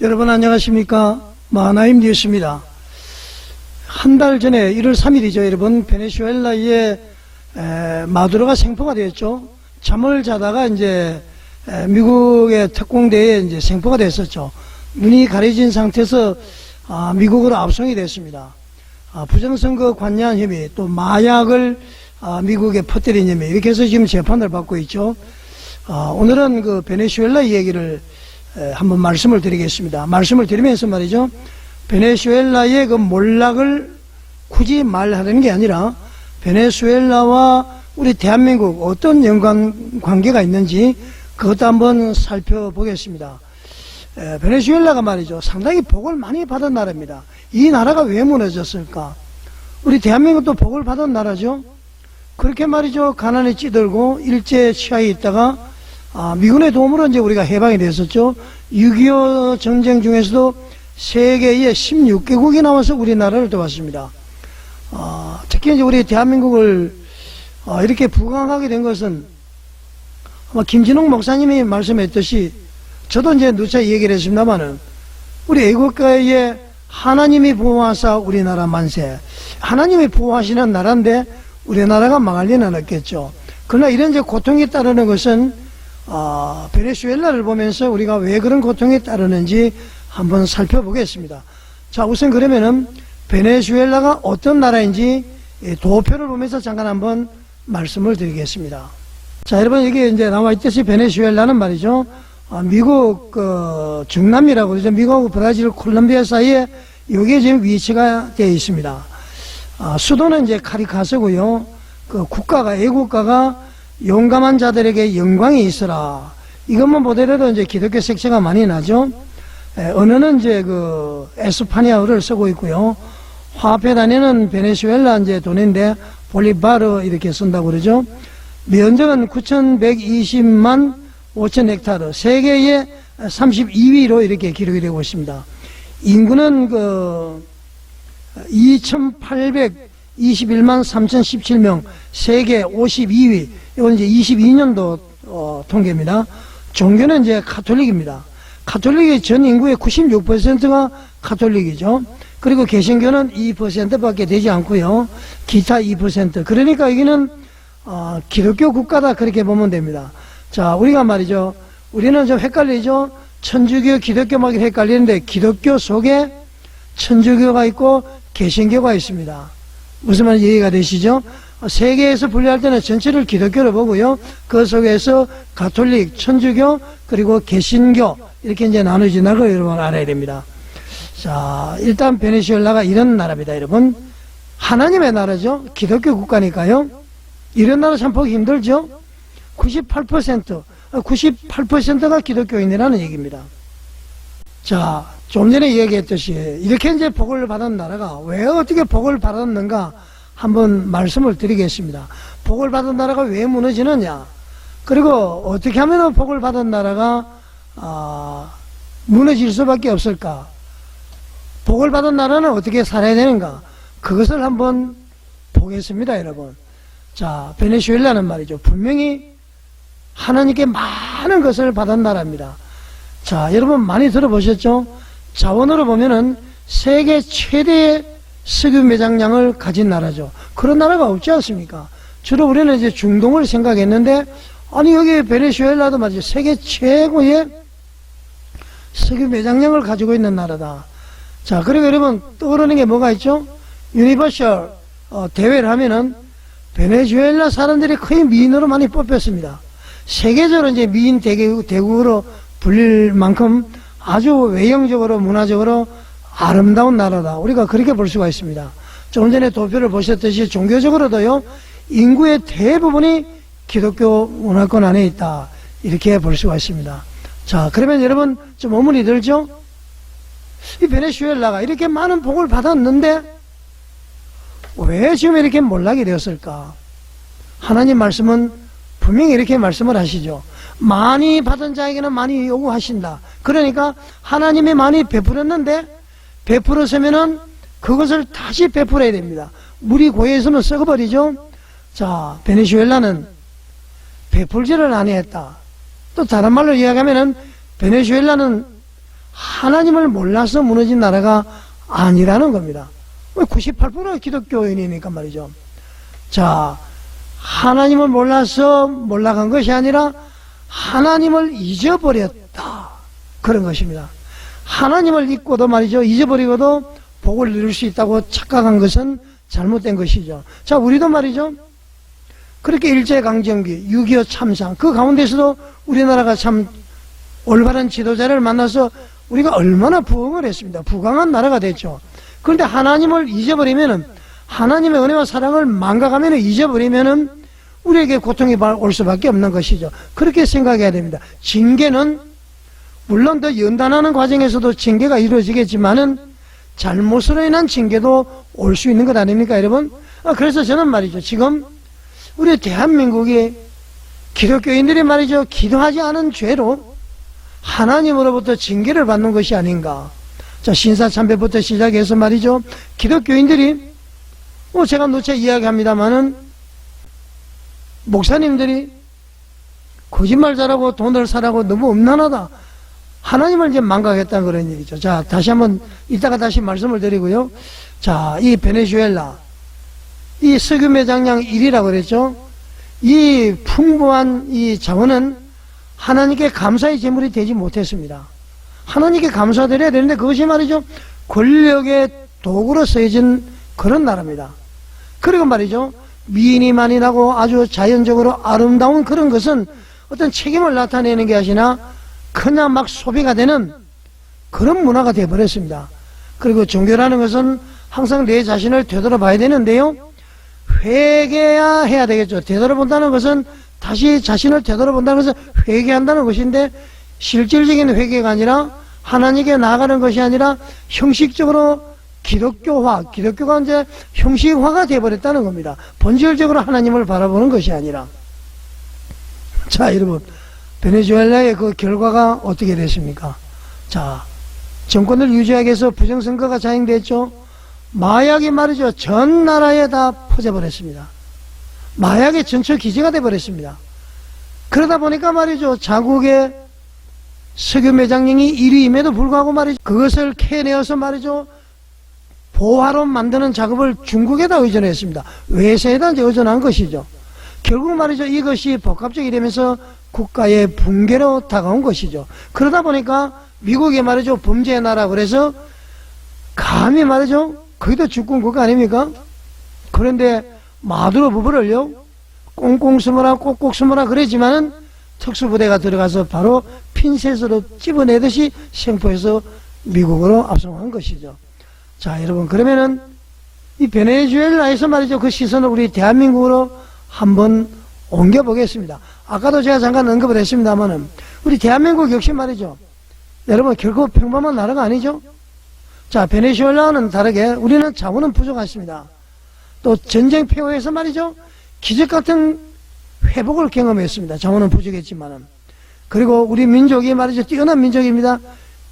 여러분 안녕하십니까? 마하나임 뉴스입니다. 한 달 전에 1월 3일이죠. 여러분 베네수엘라에 마두로가 생포가 되었죠. 잠을 자다가 이제 미국의 특공대에 이제 생포가 됐었죠. 눈이 가려진 상태에서 미국으로 압송이 됐습니다. 부정선거 관여한 혐의, 또 마약을 미국에 퍼뜨린 혐의, 이렇게 해서 지금 재판을 받고 있죠. 오늘은 그 베네수엘라 얘기를 한번 말씀을 드리겠습니다. 말씀을 드리면서 말이죠, 베네수엘라의 그 몰락을 굳이 말하는 게 아니라 베네수엘라와 우리 대한민국 어떤 연관관계가 있는지 그것도 한번 살펴보겠습니다. 베네수엘라가 말이죠, 상당히 복을 많이 받은 나라입니다. 이 나라가 왜 무너졌을까? 우리 대한민국도 복을 받은 나라죠. 그렇게 말이죠, 가난에 찌들고 일제 치하에 있다가 미군의 도움으로 이제 우리가 해방이 됐었죠. 6.25 전쟁 중에서도 세계에 16개국이 나와서 우리나라를 도왔습니다. 특히 이제 우리 대한민국을 이렇게 부강하게 된 것은 아마 김진홍 목사님이 말씀했듯이, 저도 이제 누차 얘기를 했습니다만은, 우리 애국가에 하나님이 보호하사 우리나라 만세, 하나님이 보호하시는 나라인데 우리나라가 망할 리는 없겠죠. 그러나 이런 이제 고통이 따르는 것은 베네수엘라를 보면서 우리가 왜 그런 고통이 따르는지 한번 살펴보겠습니다. 자, 우선 그러면은 베네수엘라가 어떤 나라인지 도표를 보면서 잠깐 한번 말씀을 드리겠습니다. 자, 여러분, 여기 이제 나와 있듯이 베네수엘라는 말이죠, 미국 중남미라고 그러죠. 미국하고 브라질, 콜롬비아 사이에 여기에 지금 위치가 되어 있습니다. 수도는 이제 카리카스고요. 그 국가가, 애국가가 용감한 자들에게 영광이 있으라. 이것만 보더라도 이제 기독교 색채가 많이 나죠. 언어는 이제 그 에스파니아어를 쓰고 있고요. 화폐 단위는 베네수엘라 이제 돈인데 볼리바르 이렇게 쓴다고 그러죠. 면적은 9,120만 5천 헥타르, 세계의 32위로 이렇게 기록이 되고 있습니다. 인구는 2,821만 3,017명, 세계 52위. 이건 이제 22년도 통계입니다. 종교는 이제 카톨릭입니다. 카톨릭의 전 인구의 96%가 카톨릭이죠. 그리고 개신교는 2%밖에 되지 않고요. 기타 2%. 그러니까 여기는 기독교 국가다, 그렇게 보면 됩니다. 자, 우리가 말이죠, 우리는 좀 헷갈리죠. 천주교, 기독교 막 헷갈리는데 기독교 속에 천주교가 있고 개신교가 있습니다. 무슨 말인지 이해가 되시죠? 세계에서 분류할 때는 전체를 기독교로 보고요, 그 속에서 가톨릭, 천주교, 그리고 개신교, 이렇게 이제 나눠진다는 걸 여러분 알아야 됩니다. 자, 일단 베네수엘라가 이런 나라입니다. 여러분, 하나님의 나라죠. 기독교 국가니까요. 이런 나라 참 보기 힘들죠. 98%가 기독교인이라는 얘기입니다. 자, 좀 전에 얘기했듯이 이렇게 이제 복을 받은 나라가 왜 어떻게 복을 받았는가 한번 말씀을 드리겠습니다. 복을 받은 나라가 왜 무너지느냐, 그리고 어떻게 하면 복을 받은 나라가 무너질 수밖에 없을까, 복을 받은 나라는 어떻게 살아야 되는가, 그것을 한번 보겠습니다. 여러분, 자, 베네수엘라는 말이죠, 분명히 하나님께 많은 것을 받은 나라입니다. 자, 여러분 많이 들어보셨죠? 자원으로 보면은 세계 최대의 석유 매장량을 가진 나라죠. 그런 나라가 없지 않습니까? 주로 우리는 이제 중동을 생각했는데, 아니 여기 베네수엘라도 말이죠, 세계 최고의 석유 매장량을 가지고 있는 나라다. 자, 그리고 여러분 떠오르는 게 뭐가 있죠? 유니버셜 대회를 하면은 베네수엘라 사람들이 거의 미인으로 많이 뽑혔습니다. 세계적으로 이제 미인 대국으로 불릴 만큼 아주 외형적으로 문화적으로 아름다운 나라다. 우리가 그렇게 볼 수가 있습니다. 조금 전에 도표를 보셨듯이 종교적으로도요, 인구의 대부분이 기독교 문화권 안에 있다, 이렇게 볼 수가 있습니다. 자, 그러면 여러분 좀 의문이 들죠? 이 베네수엘라가 이렇게 많은 복을 받았는데 왜 지금 이렇게 몰락이 되었을까? 하나님 말씀은 분명히 이렇게 말씀을 하시죠. 많이 받은 자에게는 많이 요구하신다. 그러니까 하나님이 많이 베풀었는데 베풀었으면은 그것을 다시 베풀어야 됩니다. 물이 고여서는 썩어버리죠. 자, 베네수엘라는 베풀지를 아니했다. 또 다른 말로 이야기하면은 베네수엘라는 하나님을 몰라서 무너진 나라가 아니라는 겁니다. 98%가 기독교인이니까 말이죠. 자, 하나님을 몰라서 몰락한 것이 아니라 하나님을 잊어버렸다, 그런 것입니다. 하나님을 잊고도 말이죠, 잊어버리고도 복을 이룰 수 있다고 착각한 것은 잘못된 것이죠. 자, 우리도 말이죠, 그렇게 일제강점기, 6.25 참상, 그 가운데서도 우리나라가 참 올바른 지도자를 만나서 우리가 얼마나 부흥을 했습니다. 부강한 나라가 됐죠. 그런데 하나님을 잊어버리면은, 하나님의 은혜와 사랑을 망각하면, 잊어버리면은 우리에게 고통이 올 수밖에 없는 것이죠. 그렇게 생각해야 됩니다. 징계는 물론 더 연단하는 과정에서도 징계가 이루어지겠지만은 잘못으로 인한 징계도 올 수 있는 것 아닙니까, 여러분? 그래서 저는 말이죠, 지금 우리 대한민국이 기독교인들이 말이죠, 기도하지 않은 죄로 하나님으로부터 징계를 받는 것이 아닌가. 자, 신사참배부터 시작해서 말이죠, 기독교인들이 제가 누차 이야기합니다마는 목사님들이 거짓말 잘하고 돈을 사라고 너무 음란하다, 하나님을 이제 망각했다는 그런 얘기죠. 자, 다시 한번 이따가 다시 말씀을 드리고요. 자, 이 베네수엘라, 이 석유 매장량 1위라고 그랬죠. 이 풍부한 이 자원은 하나님께 감사의 제물이 되지 못했습니다. 하나님께 감사드려야 되는데 그것이 말이죠, 권력의 도구로 쓰여진 그런 나라입니다. 그리고 말이죠, 미인이 많이 나고 아주 자연적으로 아름다운 그런 것은 어떤 책임을 나타내는 게 아니라 그냥 막 소비가 되는 그런 문화가 되어버렸습니다. 그리고 종교라는 것은 항상 내 자신을 되돌아봐야 되는데요, 회개해야 되겠죠. 되돌아본다는 것은 다시 자신을 되돌아본다는 것은 회개한다는 것인데, 실질적인 회개가 아니라 하나님께 나아가는 것이 아니라 형식적으로 기독교가 이제 형식화가 되어버렸다는 겁니다. 본질적으로 하나님을 바라보는 것이 아니라. 자, 여러분, 베네수엘라의 그 결과가 어떻게 됐습니까? 자, 정권을 유지하기 위해서 부정선거가 자행됐죠. 마약이 말이죠, 전 나라에 다 퍼져버렸습니다. 마약의 전초 기지가 되어버렸습니다. 그러다 보니까 말이죠, 자국의 석유 매장량이 1위임에도 불구하고 말이죠, 그것을 캐내어서 말이죠, 보화로 만드는 작업을 중국에다 의존했습니다. 외세에다 이제 의존한 것이죠. 결국 말이죠, 이것이 복합적이 되면서 국가의 붕괴로 다가온 것이죠. 그러다 보니까 미국이 말이죠, 범죄의 나라 그래서 감히 말이죠, 거기도 주권 국가 아닙니까? 그런데 마두로 부부를요, 꽁꽁 숨어라 꼭꼭 숨어라 그랬지만은 특수부대가 들어가서 바로 핀셋으로 집어내듯이 생포해서 미국으로 압송한 것이죠. 자, 여러분, 그러면은 이 베네수엘라에서 말이죠, 그 시선을 우리 대한민국으로 한번 옮겨보겠습니다. 아까도 제가 잠깐 언급을 했습니다만은 우리 대한민국 역시 말이죠, 여러분, 결코 평범한 나라가 아니죠. 자, 베네수엘라는 다르게 우리는 자원은 부족했습니다. 또 전쟁 폐허에서 말이죠, 기적 같은 회복을 경험했습니다. 자원은 부족했지만은. 그리고 우리 민족이 말이죠, 뛰어난 민족입니다.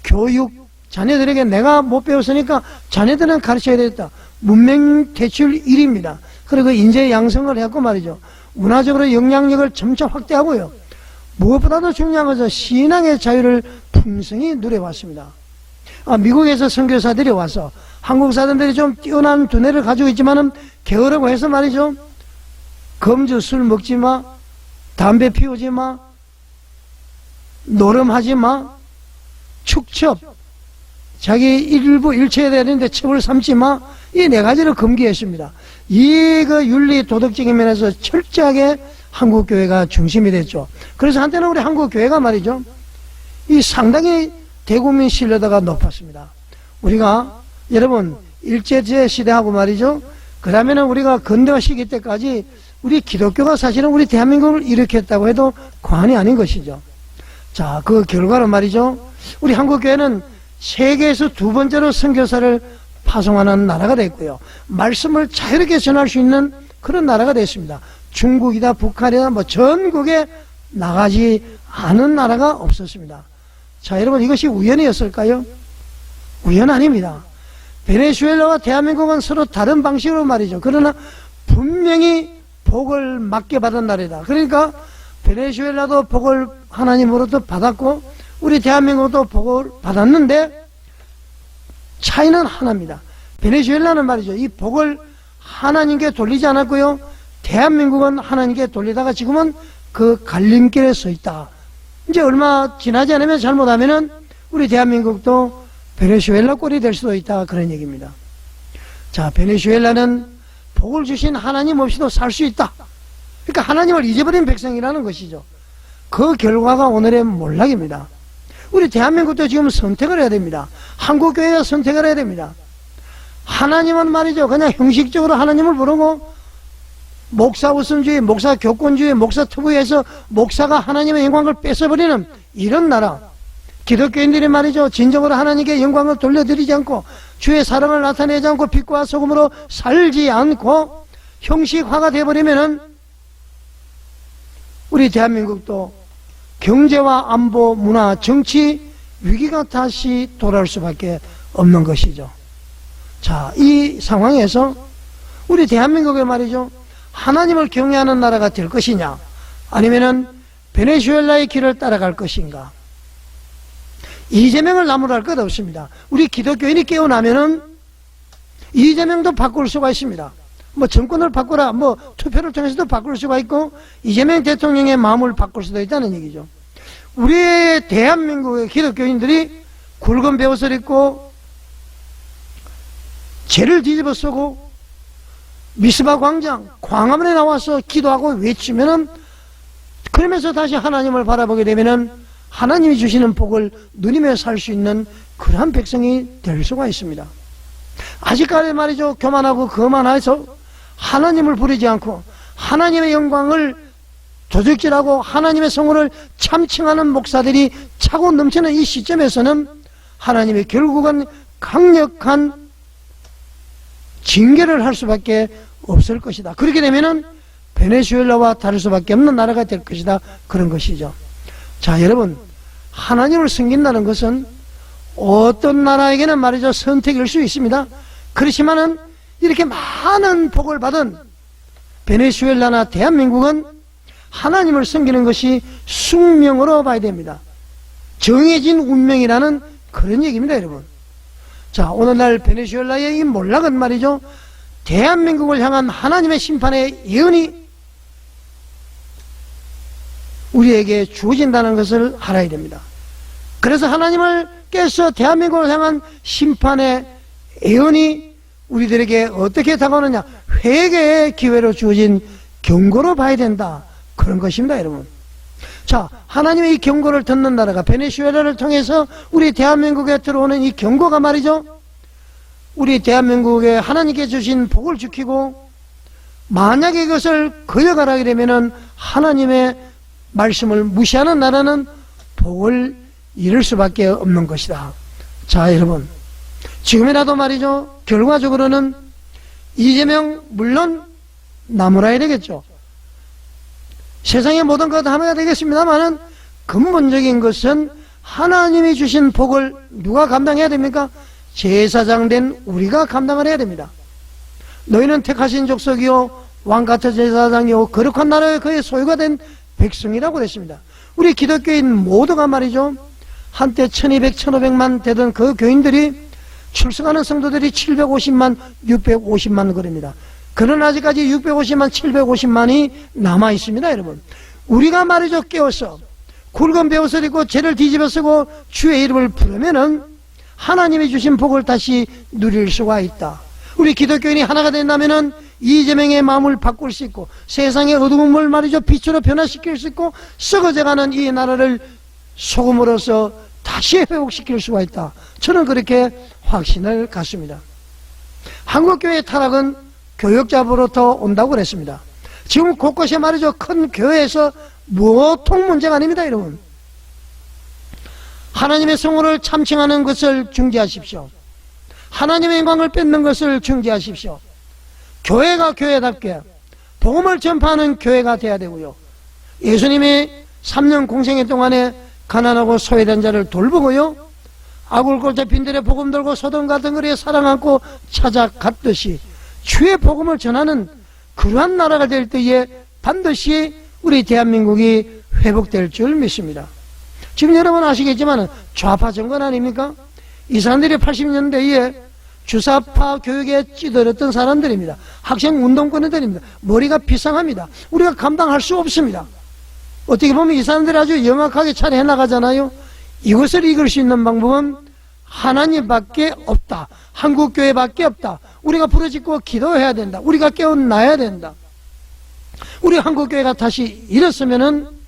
교육, 자녀들에게 내가 못 배웠으니까 자녀들은 가르쳐야 되겠다. 문명 대출 1위입니다. 그리고 인재 양성을 했고 말이죠, 문화적으로 영향력을 점차 확대하고요, 무엇보다도 중요한 것은 신앙의 자유를 풍성히 누려왔습니다. 미국에서 선교사들이 와서 한국 사람들이 좀 뛰어난 두뇌를 가지고 있지만은 게으르고 해서 말이죠, 검주 술 먹지 마, 담배 피우지 마, 노름하지 마, 축첩, 자기 일부 일체해야 되는데 첩을 삼지 마, 이 네 가지를 금기했습니다. 이 그 윤리 도덕적인 면에서 철저하게 한국교회가 중심이 됐죠. 그래서 한때는 우리 한국교회가 말이죠, 이 상당히 대국민 신뢰도가 높았습니다. 우리가 여러분 일제제 시대하고 말이죠, 그러면은 우리가 근대화 시기 때까지 우리 기독교가 사실은 우리 대한민국을 일으켰다고 해도 과언이 아닌 것이죠. 자, 그 결과로 말이죠, 우리 한국교회는 세계에서 두 번째로 선교사를 파송하는 나라가 됐고요, 말씀을 자유롭게 전할 수 있는 그런 나라가 됐습니다. 중국이다 북한이다 뭐 전국에 나가지 않은 나라가 없었습니다. 자, 여러분, 이것이 우연이었을까요? 우연 아닙니다. 베네수엘라와 대한민국은 서로 다른 방식으로 말이죠, 그러나 분명히 복을 맞게 받은 나라이다. 그러니까 베네수엘라도 복을 하나님으로부터 받았고 우리 대한민국도 복을 받았는데 차이는 하나입니다. 베네수엘라는 말이죠. 이 복을 하나님께 돌리지 않았고요. 대한민국은 하나님께 돌리다가 지금은 그 갈림길에 서 있다. 이제 얼마 지나지 않으면 잘못하면은 우리 대한민국도 베네수엘라 꼴이 될 수도 있다. 그런 얘기입니다. 자, 베네수엘라는 복을 주신 하나님 없이도 살 수 있다. 그러니까 하나님을 잊어버린 백성이라는 것이죠. 그 결과가 오늘의 몰락입니다. 우리 대한민국도 지금 선택을 해야 됩니다. 한국교회가 선택을 해야 됩니다. 하나님은 말이죠. 그냥 형식적으로 하나님을 부르고 목사 우선주의, 목사 교권주의, 목사 특우에서 목사가 하나님의 영광을 뺏어버리는 이런 나라. 기독교인들이 말이죠. 진정으로 하나님께 영광을 돌려드리지 않고 주의 사랑을 나타내지 않고 빛과 소금으로 살지 않고 형식화가 되어버리면은 우리 대한민국도 경제와 안보, 문화, 정치 위기가 다시 돌아올 수밖에 없는 것이죠. 자, 이 상황에서 우리 대한민국에 말이죠. 하나님을 경외하는 나라가 될 것이냐, 아니면은 베네수엘라의 길을 따라갈 것인가. 이재명을 나무랄 것 없습니다. 우리 기독교인이 깨어나면은 이재명도 바꿀 수가 있습니다. 뭐 정권을 바꾸라, 뭐 투표를 통해서도 바꿀 수가 있고 이재명 대통령의 마음을 바꿀 수도 있다는 얘기죠. 우리 대한민국의 기독교인들이 굵은 베옷을 입고 죄를 뒤집어 쓰고 미스바 광장, 광화문에 나와서 기도하고 외치면은, 그러면서 다시 하나님을 바라보게 되면은 하나님이 주시는 복을 누리며 살 수 있는 그러한 백성이 될 수가 있습니다. 아직까지 말이죠. 교만하고 거만해서 하나님을 부르지 않고 하나님의 영광을 도적질하고 하나님의 성호를 참칭하는 목사들이 차고 넘치는 이 시점에서는 하나님이 결국은 강력한 징계를 할 수밖에 없을 것이다. 그렇게 되면은 베네수엘라와 다를 수밖에 없는 나라가 될 것이다. 그런 것이죠. 자, 여러분, 하나님을 섬긴다는 것은 어떤 나라에게는 말이죠. 선택일 수 있습니다. 그렇지만은 이렇게 많은 복을 받은 베네수엘라나 대한민국은 하나님을 섬기는 것이 숙명으로 봐야 됩니다. 정해진 운명이라는 그런 얘기입니다, 여러분. 자, 오늘날 베네수엘라의 이 몰락은 말이죠. 대한민국을 향한 하나님의 심판의 예언이 우리에게 주어진다는 것을 알아야 됩니다. 그래서 하나님을 깨서 대한민국을 향한 심판의 예언이 우리들에게 어떻게 다가오느냐, 회개의 기회로 주어진 경고로 봐야 된다. 그런 것입니다, 여러분. 자, 하나님의 이 경고를 듣는 나라가 베네수엘라를 통해서 우리 대한민국에 들어오는 이 경고가 말이죠. 우리 대한민국에 하나님께 주신 복을 지키고 만약에 이것을 거역하게 되면은 하나님의 말씀을 무시하는 나라는 복을 잃을 수밖에 없는 것이다. 자, 여러분, 지금이라도 말이죠. 결과적으로는 이재명 물론 나무라야 되겠죠. 세상의 모든 것 하나가 되겠습니다만은 근본적인 것은 하나님이 주신 복을 누가 감당해야 됩니까? 제사장 된 우리가 감당을 해야 됩니다. 너희는 택하신 족속이요 왕같은 제사장이요 거룩한 나라의 그의 소유가 된 백성이라고 그랬습니다. 우리 기독교인 모두가 말이죠. 한때 1200, 1500만 되던 그 교인들이 출석하는 성도들이 750만, 650만 그럽니다. 그러나 아직까지 650만, 750만이 남아 있습니다, 여러분. 우리가 말이죠. 깨워서 굵은 베옷을 입고 죄를 뒤집어 쓰고 주의 이름을 부르면은 하나님이 주신 복을 다시 누릴 수가 있다. 우리 기독교인이 하나가 된다면은 이재명의 마음을 바꿀 수 있고 세상의 어두움을 말이죠. 빛으로 변화시킬 수 있고 썩어져가는 이 나라를 소금으로서 다시 회복시킬 수가 있다. 저는 그렇게 확신을 갖습니다. 한국교회의 타락은 교역자로부터 온다고 그랬습니다. 지금 곳곳에 말이죠. 큰 교회에서 보통 문제가 아닙니다, 여러분. 하나님의 성호를 참칭하는 것을 중지하십시오. 하나님의 영광을 뺏는 것을 중지하십시오. 교회가 교회답게 복음을 전파하는 교회가 돼야 되고요. 예수님이 3년 공생애 동안에 가난하고 소외된 자를 돌보고요. 아굴골자 빈들에 복음 들고 소돔 같은 거리에 사랑 안고 찾아갔듯이 주의 복음을 전하는 그러한 나라가 될 때에 반드시 우리 대한민국이 회복될 줄 믿습니다. 지금 여러분 아시겠지만 좌파 정권 아닙니까? 이 사람들이 80년대에 주사파 교육에 찌들었던 사람들입니다. 학생 운동권들입니다. 머리가 비상합니다. 우리가 감당할 수 없습니다. 어떻게 보면 이 사람들이 아주 영악하게 차례해 나가잖아요. 이것을 이길 수 있는 방법은 하나님밖에 없다. 한국교회밖에 없다. 우리가 부르짖고 기도해야 된다. 우리가 깨어나야 된다. 우리 한국교회가 다시 일었으면은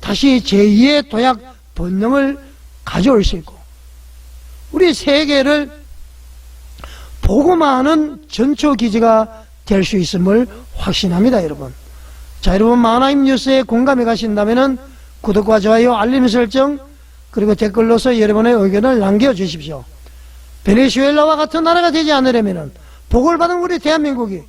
다시 제2의 도약 본능을 가져올 수 있고 우리 세계를 복음화하는 전초기지가 될 수 있음을 확신합니다, 여러분. 자, 여러분 마하나임 뉴스에 공감해 가신다면은 구독과 좋아요, 알림 설정 그리고 댓글로서 여러분의 의견을 남겨주십시오. 베네수엘라와 같은 나라가 되지 않으려면은 복을 받은 우리 대한민국이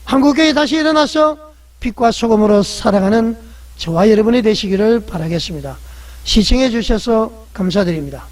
한국교회 다시 일어나서 빛과 소금으로 살아가는 저와 여러분이 되시기를 바라겠습니다. 시청해 주셔서 감사드립니다.